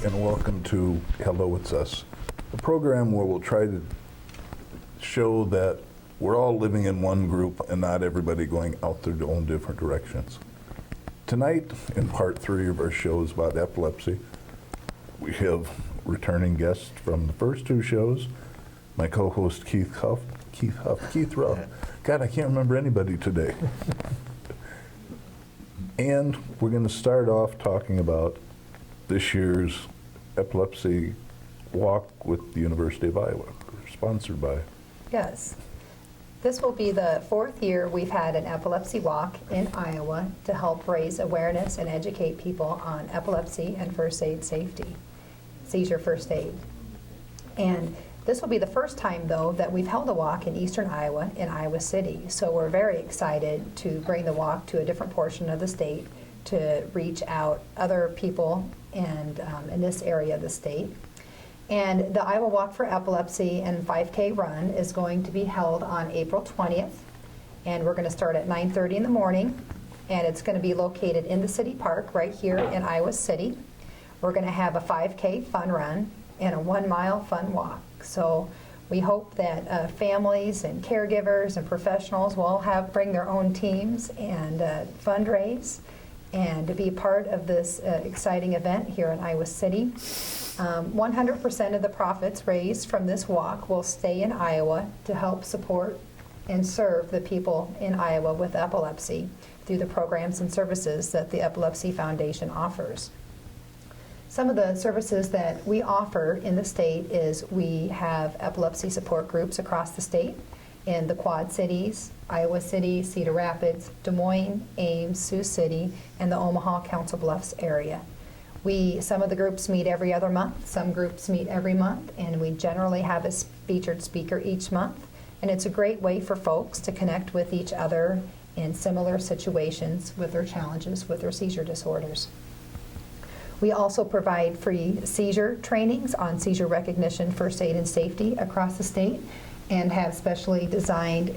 and welcome to Hello, It's Us, a program where we'll try to show that we're all living in one group and not everybody going out their own different directions. Tonight, in part 3 of our shows about epilepsy, we have returning guests from the first 2 shows, my co-host Keith Ruff. God, I can't remember anybody today. And we're going to start off talking about this year's Epilepsy Walk with the University of Iowa, sponsored by. Yes. This will be the 4th year we've had an epilepsy walk in Iowa to help raise awareness and educate people on epilepsy and first aid safety, seizure first aid. And this will be the first time, though, that we've held a walk in eastern Iowa, in Iowa City. So we're very excited to bring the walk to a different portion of the state to reach out other people and in this area of the state. And the Iowa Walk for Epilepsy and 5K Run is going to be held on April 20th. And we're going to start at 9:30 in the morning. And it's going to be located in the city park right here in Iowa City. We're going to have a 5K fun run and a 1-mile fun walk. So we hope that families and caregivers and professionals will bring their own teams and fundraise and to be part of this exciting event here in Iowa City. 100% of the profits raised from this walk will stay in Iowa to help support and serve the people in Iowa with epilepsy through the programs and services that the Epilepsy Foundation offers. Some of the services that we offer in the state is we have epilepsy support groups across the state in the Quad Cities, Iowa City, Cedar Rapids, Des Moines, Ames, Sioux City, and the Omaha Council Bluffs area. Some of the groups meet every other month, some groups meet every month, and we generally have a featured speaker each month. And it's a great way for folks to connect with each other in similar situations with their challenges with their seizure disorders. We also provide free seizure trainings on seizure recognition, first aid, and safety across the state, and have specially designed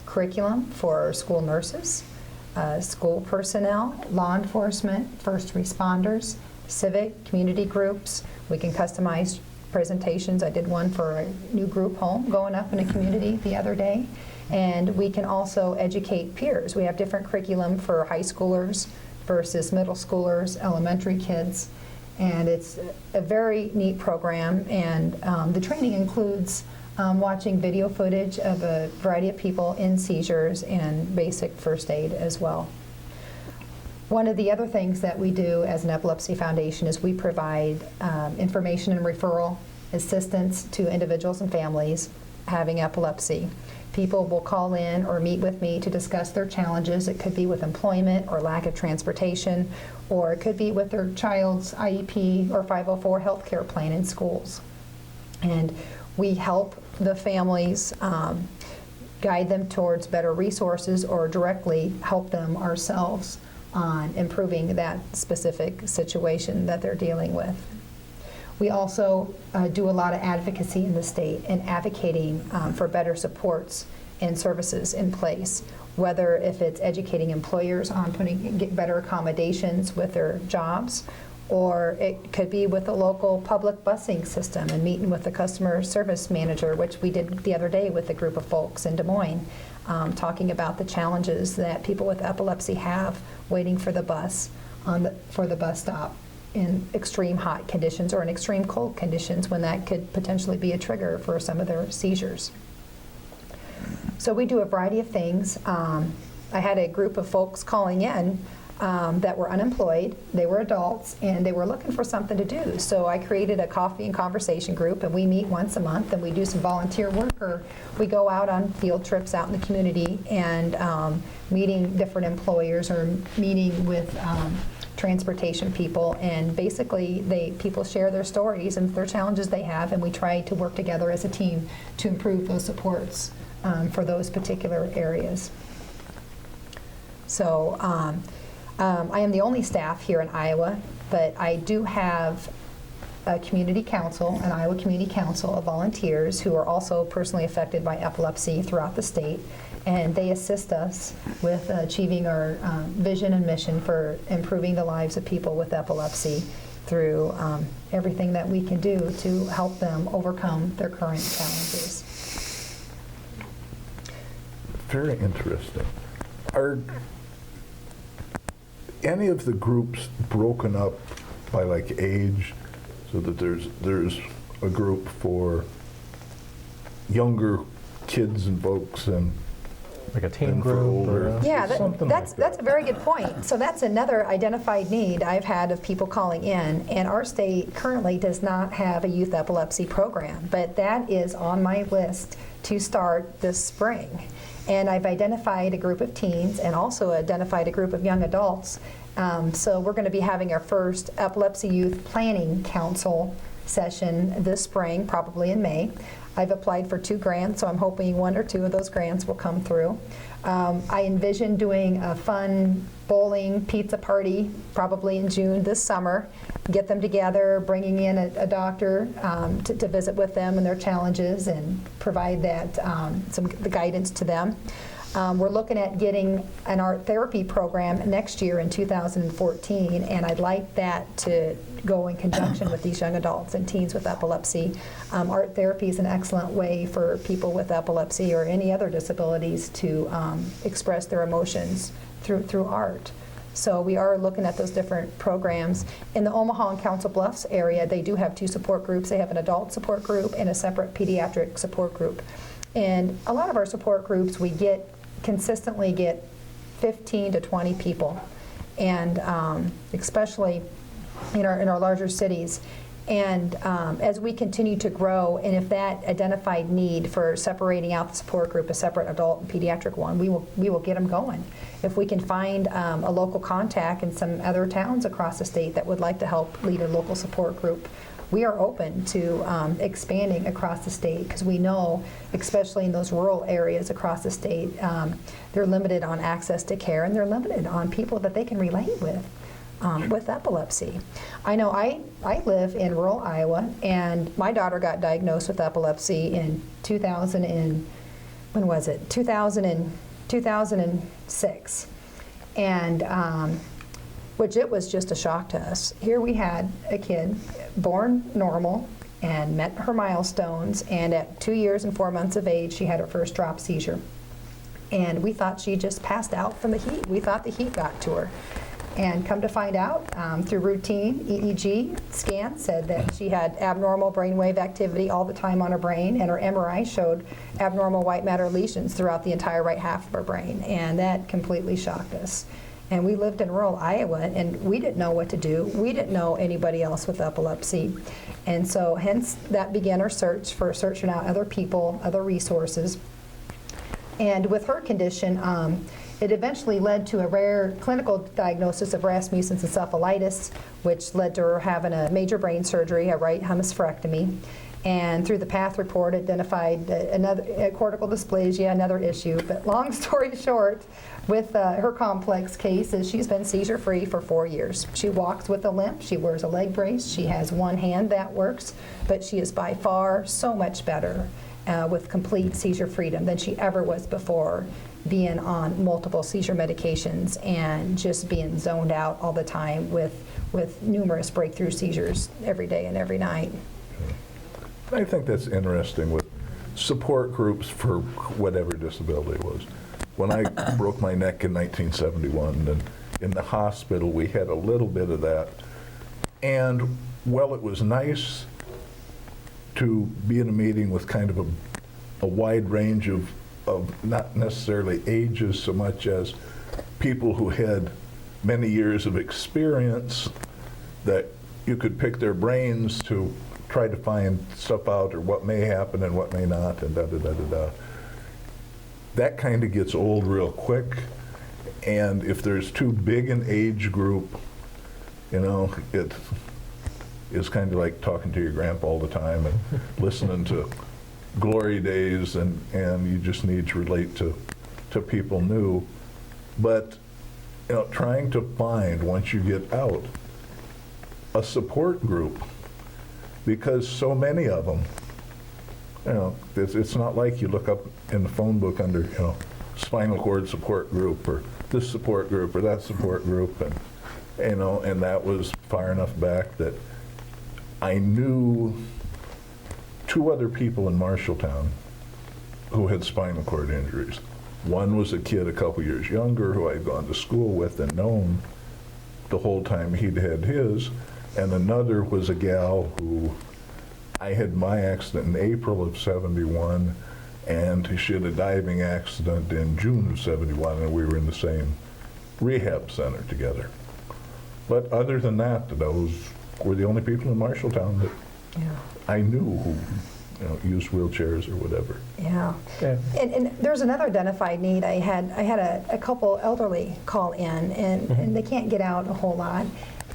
curriculum for school nurses, school personnel, law enforcement, first responders, civic, community groups. We can customize presentations. I did one for a new group home going up in a community the other day. And we can also educate peers. We have different curriculum for high schoolers versus middle schoolers, elementary kids. And it's a very neat program. And the training includes watching video footage of a variety of people in seizures and basic first aid as well. One of the other things that we do as an Epilepsy Foundation is we provide information and referral assistance to individuals and families having epilepsy. People will call in or meet with me to discuss their challenges. It could be with employment or lack of transportation, or it could be with their child's IEP or 504 healthcare plan in schools. And we help the families guide them towards better resources or directly help them ourselves on improving that specific situation that they're dealing with. We also do a lot of advocacy in the state and advocating for better supports and services in place, whether if it's educating employers on get better accommodations with their jobs, or it could be with the local public busing system and meeting with the customer service manager, which we did the other day with a group of folks in Des Moines, talking about the challenges that people with epilepsy have waiting for the bus for the bus stop in extreme hot conditions or in extreme cold conditions when that could potentially be a trigger for some of their seizures. So we do a variety of things. I had a group of folks calling in that were unemployed. They were adults and they were looking for something to do. So I created a coffee and conversation group, and we meet once a month and we do some volunteer work, or we go out on field trips out in the community and meeting different employers or meeting with transportation people, and basically people share their stories and their challenges they have, and we try to work together as a team to improve those supports for those particular areas. So I am the only staff here in Iowa, but I do have a community council, an Iowa Community Council of volunteers who are also personally affected by epilepsy throughout the state, and they assist us with achieving our vision and mission for improving the lives of people with epilepsy through everything that we can do to help them overcome their current challenges. Very interesting. Are any of the groups broken up by like age, so that there's a group for younger kids and folks and Like a teen and for group? older? Or Yeah, Something like that's that. a very good point. So that's another identified need I've had of people calling in, and our state currently does not have a youth epilepsy program, but that is on my list to start this spring. And I've identified a group of teens and also identified a group of young adults. So we're going to be having our first Epilepsy Youth Planning Council session this spring, probably in May. I've applied for 2 grants, so I'm hoping 1 or 2 of those grants will come through. I envision doing a fun bowling pizza party probably in June this summer, get them together, bringing in a doctor to visit with them and their challenges and provide that the guidance to them. We're looking at getting an art therapy program next year in 2014, and I'd like that to go in conjunction with these young adults and teens with epilepsy. Art therapy is an excellent way for people with epilepsy or any other disabilities to express their emotions through art. So we are looking at those different programs. In the Omaha and Council Bluffs area, they do have 2 support groups. They have an adult support group and a separate pediatric support group. And a lot of our support groups, we consistently get 15 to 20 people, and especially in our larger cities. And as we continue to grow, and if that identified need for separating out the support group, a separate adult and pediatric one, we will get them going. If we can find a local contact in some other towns across the state that would like to help lead a local support group, we are open to expanding across the state, because we know, especially in those rural areas across the state, they're limited on access to care, and they're limited on people that they can relate with epilepsy. I know I live in rural Iowa, and my daughter got diagnosed with epilepsy in 2006. And which it was just a shock to us. Here we had a kid born normal and met her milestones, and at 2 years and 4 months of age, she had her first drop seizure. And we thought she just passed out from the heat. We thought the heat got to her. And come to find out, through routine EEG scan, said that she had abnormal brainwave activity all the time on her brain, and her MRI showed abnormal white matter lesions throughout the entire right half of her brain. And that completely shocked us. And we lived in rural Iowa, and we didn't know what to do. We didn't know anybody else with epilepsy. And so hence that began our search for searching out other people, other resources. And with her condition, it eventually led to a rare clinical diagnosis of Rasmussen's encephalitis, which led to her having a major brain surgery, a right hemispherectomy. And through the PATH report, identified another cortical dysplasia, another issue. But long story short, with her complex case, is she's been seizure-free for 4 years. She walks with a limp. She wears a leg brace. She has one hand that works, but she is by far so much better with complete seizure freedom than she ever was before, being on multiple seizure medications and just being zoned out all the time with numerous breakthrough seizures every day and every night. I think that's interesting with support groups for whatever disability it was. When I broke my neck in 1971, and in the hospital we had a little bit of that. And well, it was nice to be in a meeting with kind of a wide range of not necessarily ages so much as people who had many years of experience, that you could pick their brains to try to find stuff out, or what may happen and what may not, and da-da-da-da-da. That kind of gets old real quick, and if there's too big an age group, you know, it is kind of like talking to your grandpa all the time and listening to glory days, and you just need to relate to people new. But, you know, trying to find, once you get out, a support group, because so many of them, you know, it's not like you look up in the phone book under, you know, spinal cord support group, or this support group, or that support group, and you know, and that was far enough back that I knew 2 other people in Marshalltown who had spinal cord injuries. One was a kid a couple years younger who I'd gone to school with and known the whole time he'd had his, and another was a gal who I had my accident in April of '71, and she had a diving accident in June of '71, and we were in the same rehab center together. But other than that, those were the only people in Marshalltown that I knew who, you know, used wheelchairs or whatever. Yeah. And there's another identified need. I had a couple elderly call in, and they can't get out a whole lot.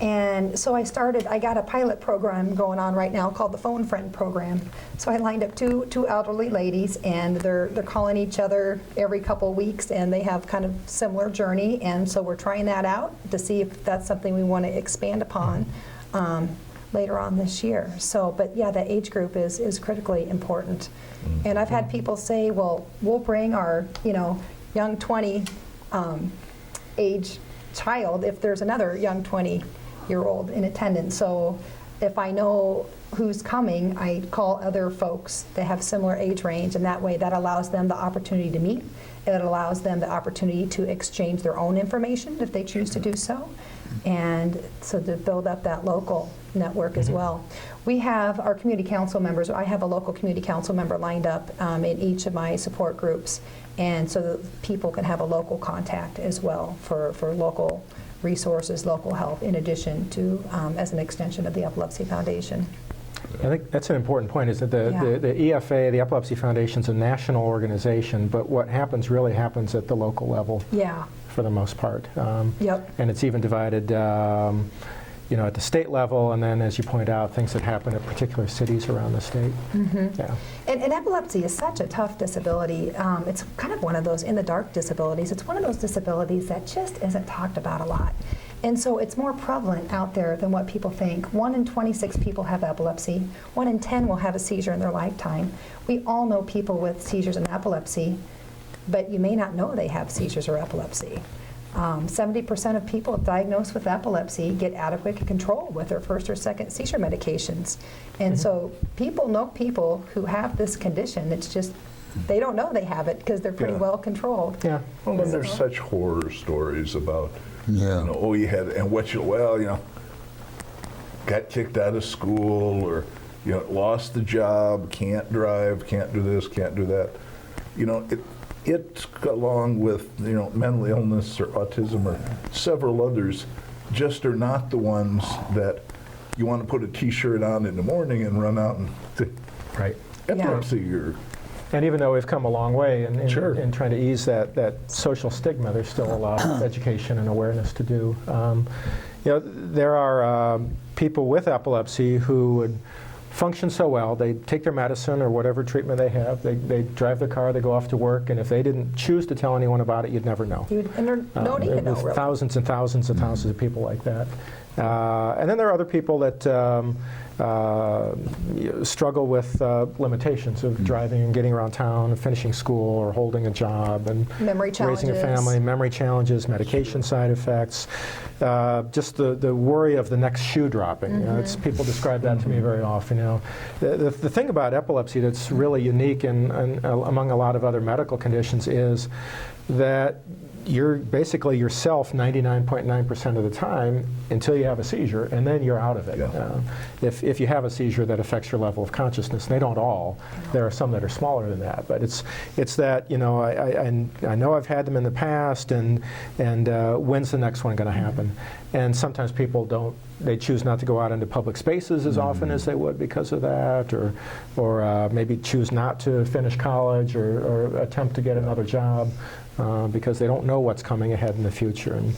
And so I got a pilot program going on right now called the Phone Friend Program. So I lined up two elderly ladies, and they're calling each other every couple of weeks, and they have kind of similar journey. And so we're trying that out to see if that's something we want to expand upon later on this year. So, but yeah, the age group is critically important. And I've had people say, well, we'll bring our, you know, young 20 age child if there's another young 20-year-old in attendance. So if I know who's coming, I call other folks that have similar age range, and that way that allows them the opportunity to meet. It allows them the opportunity to exchange their own information if they choose to do so, and so to build up that local network as well. We have our community council members. I have a local community council member lined up in each of my support groups, and so that people can have a local contact as well for local resources, local help, in addition to as an extension of the Epilepsy Foundation. I think that's an important point, is that the EFA, the Epilepsy Foundation, is a national organization, but what happens really happens at the local level for the most part. And it's even divided you know, at the state level, and then, as you point out, things that happen at particular cities around the state. And epilepsy is such a tough disability. It's kind of one of those in-the-dark disabilities. It's one of those disabilities that just isn't talked about a lot. And so it's more prevalent out there than what people think. 1 in 26 people have epilepsy. 1 in 10 will have a seizure in their lifetime. We all know people with seizures and epilepsy, but you may not know they have seizures or epilepsy. 70% of people diagnosed with epilepsy get adequate control with their first or second seizure medications. And so people know people who have this condition. It's just they don't know they have it because they're pretty well controlled. Well, and there's such horror stories about, you know, oh, you had, and what you, well, you know, got kicked out of school, or, you know, lost the job, can't drive, can't do this, can't do that. You know, it along with, you know, mental illness or autism or several others, just are not the ones that you want to put a T-shirt on in the morning and run out and epilepsy or. And even though we've come a long way in trying to ease that social stigma, there's still a lot of education and awareness to do. You know, there are people with epilepsy who would function so well, they take their medicine or whatever treatment they have, they drive their car, they go off to work, and if they didn't choose to tell anyone about it, you'd never know. And there no need to know, really. Thousands and thousands and thousands of people like that. And then there are other people that struggle with limitations of driving and getting around town and finishing school or holding a job and raising a family, memory challenges, medication side effects, just the worry of the next shoe dropping. You know, people describe that to me very often. You know, the thing about epilepsy that's really unique and among a lot of other medical conditions is that you're basically yourself 99.9% of the time until you have a seizure, and then you're out of it. If you have a seizure that affects your level of consciousness, and they don't all, there are some that are smaller than that, but it's that, you know, I know I've had them in the past, and when's the next one going to happen? And sometimes people they choose not to go out into public spaces as often as they would because of that, or maybe choose not to finish college or attempt to get another job. Because they don't know what's coming ahead in the future. And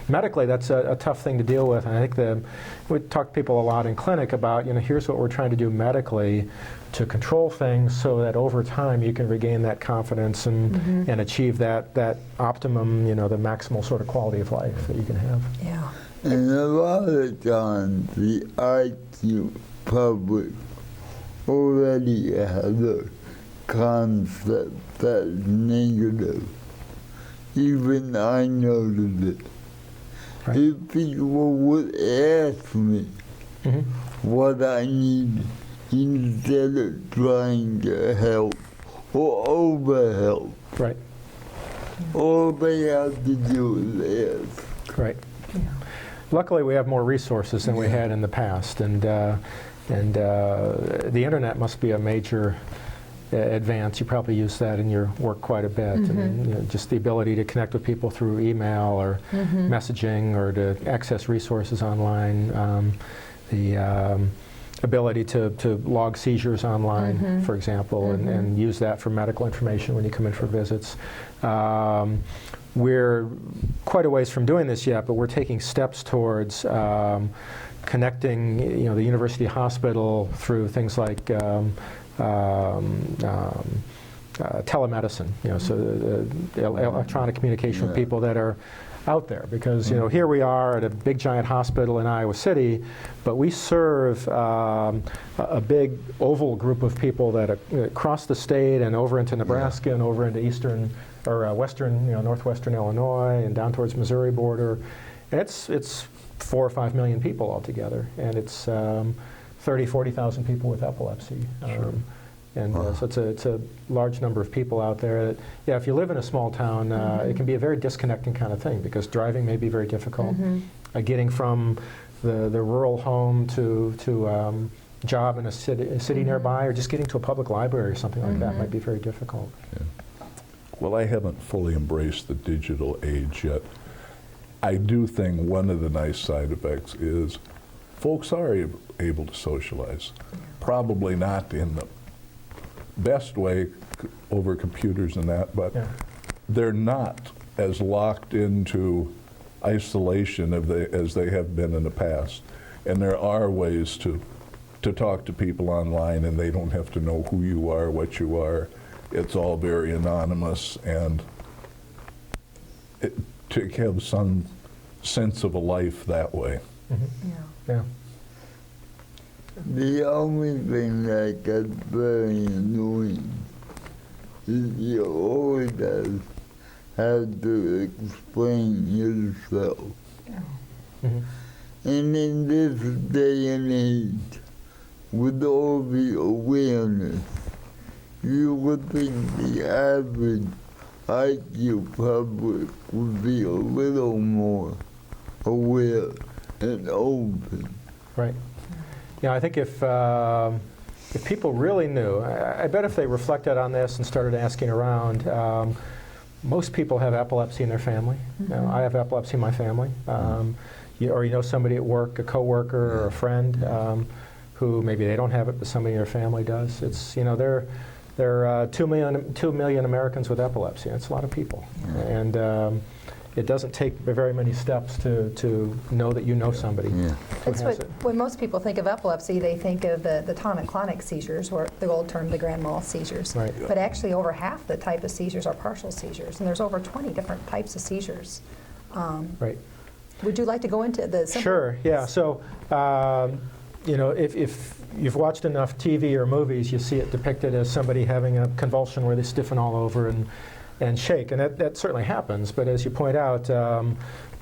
medically, that's a tough thing to deal with. And I think we talk to people a lot in clinic about, you know, here's what we're trying to do medically to control things so that over time you can regain that confidence and achieve that optimum, you know, the maximal sort of quality of life that you can have. And a lot of times the IT public already have a concept that's negative. Even I noticed it. Right. if people would ask me what I need instead of trying to help or overhelp, Right. all they have to do is ask. Right. Luckily, we have more resources than we had in the past, and the internet must be a major advance. You probably use that in your work quite a bit. And, just the ability to connect with people through email or messaging, or to access resources online. The ability to log seizures online, for example, and use that for medical information when you come in for visits. We're quite a ways from doing this yet, but we're taking steps towards connecting, the university hospital through things like telemedicine. So electronic communication with people that are out there, because here we are at a big giant hospital in Iowa City, but we serve a big oval group of people that are across the state and over into Nebraska and over into eastern or western, northwestern Illinois and down towards Missouri border. And it's 4 or 5 million people altogether, and it's 40,000 people with epilepsy. And so it's a large number of people out there that, if you live in a small town, it can be a very disconnecting kind of thing, because driving may be very difficult. Getting from the rural home to job in a city nearby, or just getting to a public library or something like that might be very difficult. Well, I haven't fully embraced the digital age yet. I do think one of the nice side effects is folks are able to socialize. Probably not in the best way over computers and that, but they're not as locked into isolation as they have been in the past. And there are ways to talk to people online, and they don't have to know who you are, what you are. It's all very anonymous, and to have some sense of a life that way. The only thing that gets very annoying is you always have to explain yourself. And in this day and age, with all the awareness, you would think the average IQ public would be a little more aware and open. Right. I think if people really knew, I bet if they reflected on this and started asking around, most people have epilepsy in their family. I have epilepsy in my family. Or somebody at work, a coworker or a friend, who maybe they don't have it, but somebody in their family does. It's there are 2 million Americans with epilepsy. That's a lot of people, and it doesn't take very many steps to know that you know somebody. That's when most people think of epilepsy, they think of the tonic seizures, or the old term, the grand mal seizures. Right. But actually, over half the type of seizures are partial seizures, and there's over 20 different types of seizures. Right. Would you like to go into the simple? Sure. Yeah. So, if you've watched enough TV or movies, you see it depicted as somebody having a convulsion where they stiffen all over and shake, and that certainly happens. But as you point out,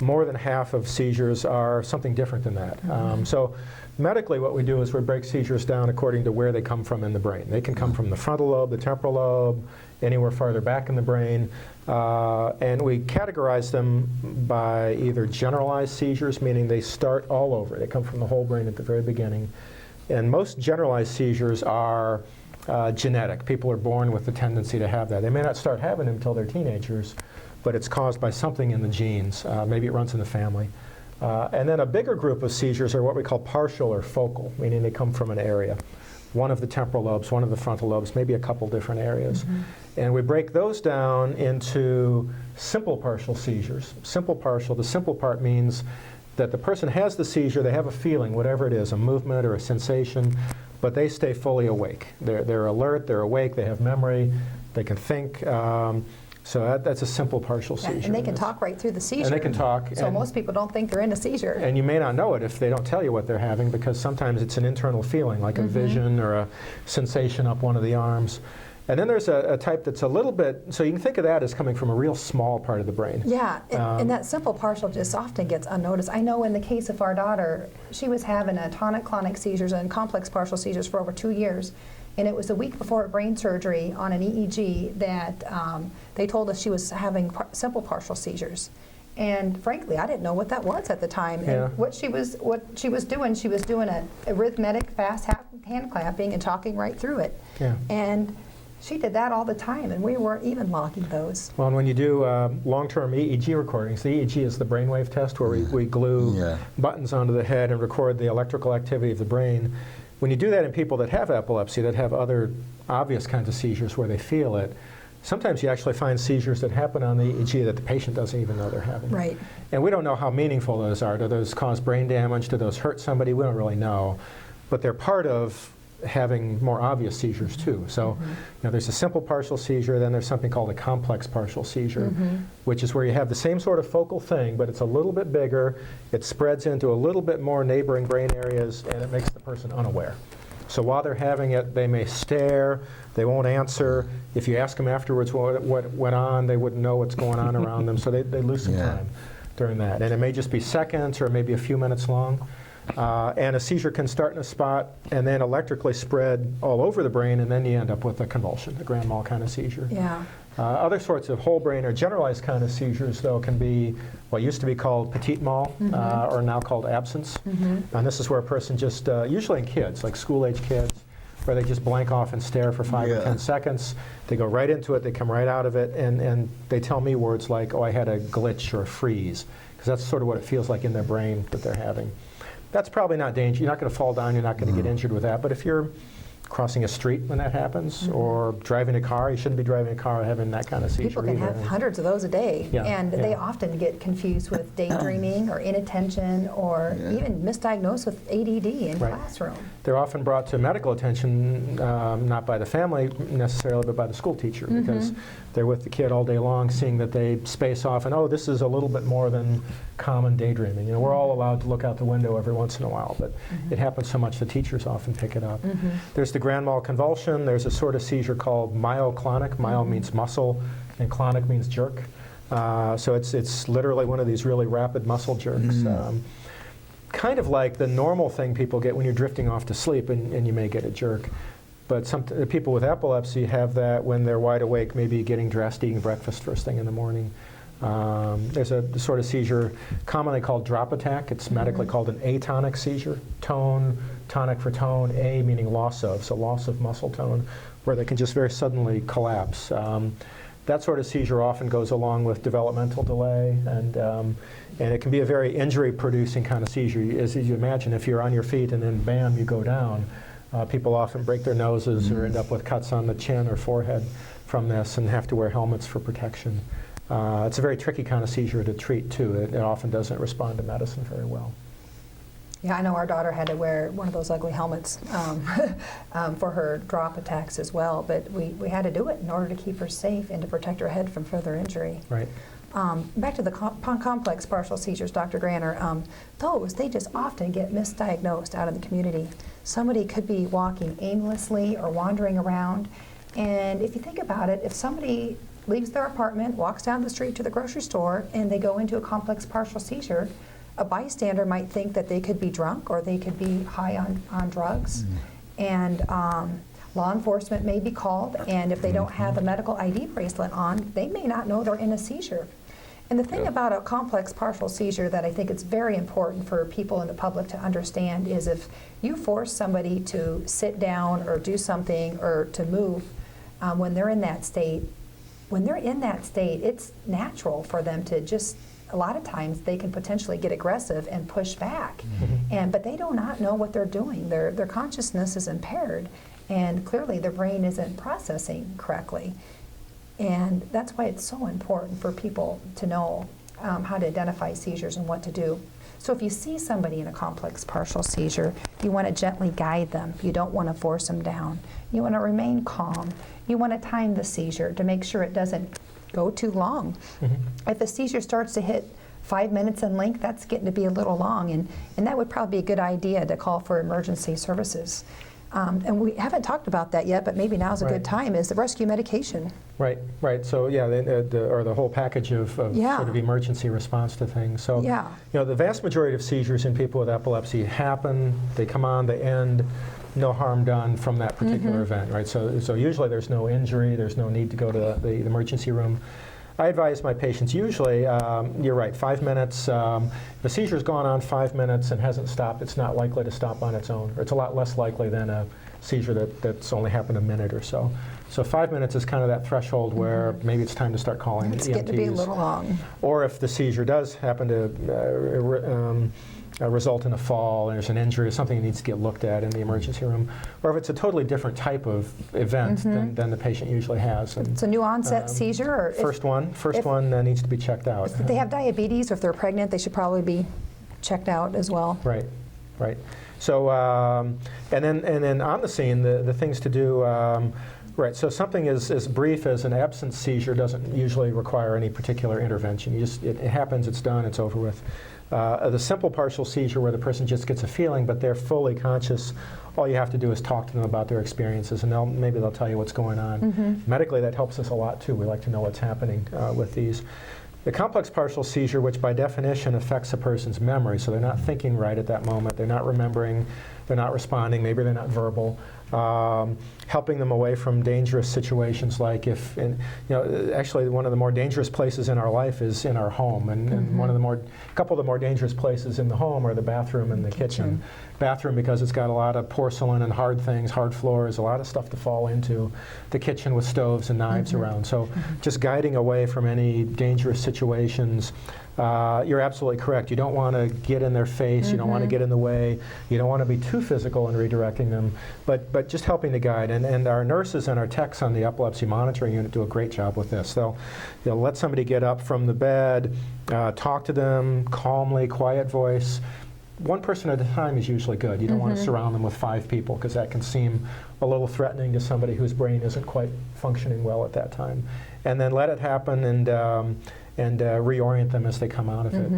more than half of seizures are something different than that. So medically, what we do is we break seizures down according to where they come from in the brain. They can come from the frontal lobe, the temporal lobe, anywhere farther back in the brain, and we categorize them by either generalized seizures, meaning they start all over. They come from the whole brain at the very beginning. And most generalized seizures are genetic. People are born with the tendency to have that. They may not start having them until they're teenagers, but it's caused by something in the genes. Maybe it runs in the family. And then a bigger group of seizures are what we call partial or focal, meaning they come from an area. One of the temporal lobes, one of the frontal lobes, maybe a couple different areas. And we break those down into simple partial seizures. Simple partial, the simple part means that the person has the seizure, they have a feeling, whatever it is, a movement or a sensation, but they stay fully awake. They're alert, they're awake, they have memory, they can think. So that's a simple partial seizure. And they can talk right through the seizure. And they can talk. So most people don't think they're in a seizure. And you may not know it if they don't tell you what they're having, because sometimes it's an internal feeling, like a vision or a sensation up one of the arms. And then there's a type that's a little bit, so you can think of that as coming from a real small part of the brain. Yeah, and that simple partial just often gets unnoticed. I know in the case of our daughter, she was having a tonic seizures and complex partial seizures for over 2 years. And it was a week before her brain surgery on an EEG that they told us she was having simple partial seizures. And frankly, I didn't know what that was at the time. Yeah. And what she was doing a arithmetic, fast hand clapping and talking right through it. Yeah. And she did that all the time, and we weren't even logging those. Well, and when you do long-term EEG recordings, the EEG is the brainwave test where we glue buttons onto the head and record the electrical activity of the brain. When you do that in people that have epilepsy, that have other obvious kinds of seizures where they feel it, sometimes you actually find seizures that happen on the EEG that the patient doesn't even know they're having. Right. And we don't know how meaningful those are. Do those cause brain damage? Do those hurt somebody? We don't really know. But they're part of having more obvious seizures too. So there's a simple partial seizure, then there's something called a complex partial seizure, which is where you have the same sort of focal thing, but it's a little bit bigger, it spreads into a little bit more neighboring brain areas, and it makes the person unaware. So while they're having it, they may stare, they won't answer. If you ask them afterwards what went on, they wouldn't know what's going on around them, so they lose some time during that. And it may just be seconds or maybe a few minutes long. And a seizure can start in a spot and then electrically spread all over the brain, and then you end up with a convulsion, a grand mal kind of seizure. Yeah. Other sorts of whole brain or generalized kind of seizures, though, can be what used to be called petit mal, or now called absence. And this is where a person just, usually in kids, like school-age kids, where they just blank off and stare for 5 or 10 seconds. They go right into it, they come right out of it, and they tell me words like, oh, I had a glitch or a freeze, because that's sort of what it feels like in their brain that they're having. That's probably not dangerous. You're not going to fall down. You're not going to get injured with that. But if you're crossing a street when that happens, or driving a car, you shouldn't be driving a car having that kind of seizure. People can have hundreds of those a day, and they often get confused with daydreaming or inattention, or even misdiagnosed with ADD in classroom. They're often brought to medical attention, not by the family necessarily, but by the school teacher, because they're with the kid all day long, seeing that they space off, and oh, this is a little bit more than common daydreaming. You know, we're all allowed to look out the window every once in a while, but it happens so much the teachers often pick it up. There's the grand mal convulsion. There's a sort of seizure called myoclonic. Myo means muscle, and clonic means jerk. So it's literally one of these really rapid muscle jerks. Kind of like the normal thing people get when you're drifting off to sleep and you may get a jerk. But some people with epilepsy have that when they're wide awake, maybe getting dressed, eating breakfast first thing in the morning. There's a sort of seizure commonly called drop attack. It's medically called an atonic seizure. Tone, tonic for tone, A meaning loss of, so loss of muscle tone, where they can just very suddenly collapse. That sort of seizure often goes along with developmental delay, and it can be a very injury-producing kind of seizure. As you imagine, if you're on your feet and then bam, you go down, people often break their noses or end up with cuts on the chin or forehead from this and have to wear helmets for protection. It's a very tricky kind of seizure to treat, too. It often doesn't respond to medicine very well. Yeah, I know our daughter had to wear one of those ugly helmets for her drop attacks as well, but we had to do it in order to keep her safe and to protect her head from further injury. Right. Back to the complex partial seizures, Dr. Granner, they just often get misdiagnosed out in the community. Somebody could be walking aimlessly or wandering around, and if you think about it, if somebody leaves their apartment, walks down the street to the grocery store, and they go into a complex partial seizure, a bystander might think that they could be drunk or they could be high on drugs. And law enforcement may be called, and if they don't have a medical ID bracelet on, they may not know they're in a seizure. And the thing about a complex partial seizure that I think it's very important for people in the public to understand is if you force somebody to sit down or do something or to move when they're in that state, it's natural for them to just, a lot of times they can potentially get aggressive and push back. But they do not know what they're doing. Their consciousness is impaired, and clearly their brain isn't processing correctly. And that's why it's so important for people to know how to identify seizures and what to do. So if you see somebody in a complex partial seizure, you want to gently guide them. You don't want to force them down. You want to remain calm. You want to time the seizure to make sure it doesn't go too long. If a seizure starts to hit 5 minutes in length, that's getting to be a little long, and that would probably be a good idea to call for emergency services. and we haven't talked about that yet, but maybe now's a Right. good time, is the rescue medication. Right, right. So yeah, the whole package of Yeah. sort of emergency response to things. So Yeah. you know, the vast majority of seizures in people with epilepsy happen, they come on, they end, no harm done from that particular event, right? So usually there's no injury, there's no need to go to the emergency room. I advise my patients usually, you're right, 5 minutes. If a seizure's gone on 5 minutes and hasn't stopped, it's not likely to stop on its own. Or it's a lot less likely than a seizure that's only happened a minute or so. So 5 minutes is kind of that threshold where maybe it's time to start calling the EMTs. It's getting to be a little long. Or if the seizure does happen to result in a fall, and there's an injury or something that needs to get looked at in the emergency room, or if it's a totally different type of event than the patient usually has. And, It's a new onset seizure? Or first one needs to be checked out. if they have diabetes or if they're pregnant, they should probably be checked out as well. Right, right. So, and then on the scene, the things to do, right, so something as brief as an absence seizure doesn't usually require any particular intervention. It happens, it's done, it's over with. The simple partial seizure where the person just gets a feeling but they're fully conscious, all you have to do is talk to them about their experiences and maybe they'll tell you what's going on. Medically, that helps us a lot too. We like to know what's happening with these. The complex partial seizure, which by definition affects a person's memory, so they're not thinking right at that moment, they're not remembering, they're not responding, maybe they're not verbal, helping them away from dangerous situations like actually one of the more dangerous places in our life is in our home, and a couple of the more dangerous places in the home are the bathroom and the kitchen. Bathroom because it's got a lot of porcelain and hard things, hard floors, a lot of stuff to fall into. The kitchen with stoves and knives around. So just guiding away from any dangerous situations. You're absolutely correct. You don't want to get in their face. You don't want to get in the way. You don't want to be too physical in redirecting them, but just helping to guide. And our nurses and our techs on the epilepsy monitoring unit do a great job with this. They'll let somebody get up from the bed, talk to them calmly, quiet voice. One person at a time is usually good. You don't want to surround them with 5 people because that can seem a little threatening to somebody whose brain isn't quite functioning well at that time. And then let it happen and reorient them as they come out of it.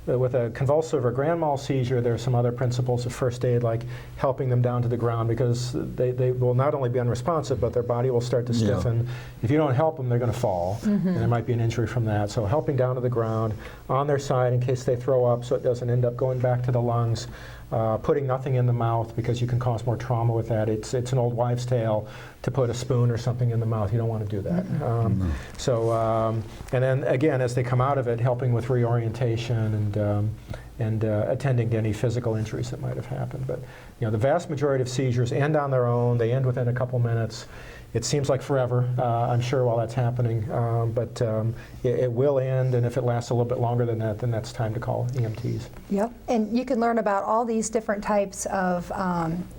With a convulsive or grand mal seizure, there are some other principles of first aid, like helping them down to the ground, because they will not only be unresponsive, but their body will start to stiffen. If you don't help them, they're going to fall, and there might be an injury from that. So helping down to the ground, on their side in case they throw up so it doesn't end up going back to the lungs. Putting nothing in the mouth because you can cause more trauma with that. It's an old wives' tale to put a spoon or something in the mouth. You don't want to do that. And then again, as they come out of it, helping with reorientation and attending to any physical injuries that might have happened. But the vast majority of seizures end on their own. They end within a couple minutes. It seems like forever, I'm sure, while that's happening, but it will end, and if it lasts a little bit longer than that, then that's time to call EMTs. Yep, and you can learn about all these different types of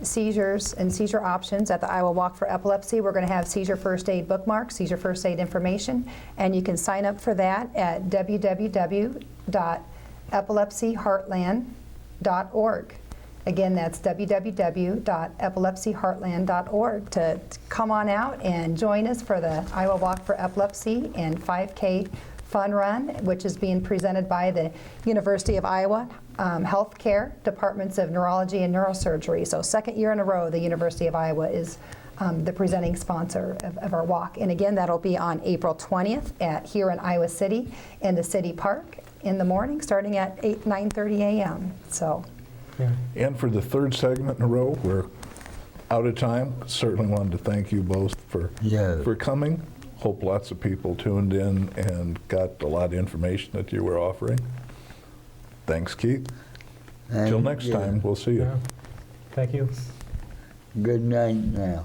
seizures and seizure options at the Iowa Walk for Epilepsy. We're going to have seizure first aid bookmarks, seizure first aid information, and you can sign up for that at www.epilepsyheartland.org. Again, that's www.epilepsyheartland.org to come on out and join us for the Iowa Walk for Epilepsy and 5K Fun Run, which is being presented by the University of Iowa Healthcare Departments of Neurology and Neurosurgery. So second year in a row, the University of Iowa is the presenting sponsor of our walk. And again, that'll be on April 20th here in Iowa City in the City Park in the morning, starting at 9:30 a.m. So. Yeah. And for the third segment in a row, we're out of time. Certainly wanted to thank you both for coming. Hope lots of people tuned in and got a lot of information that you were offering. Thanks, Keith. Until next time, we'll see you. Yeah. Thank you. Good night now.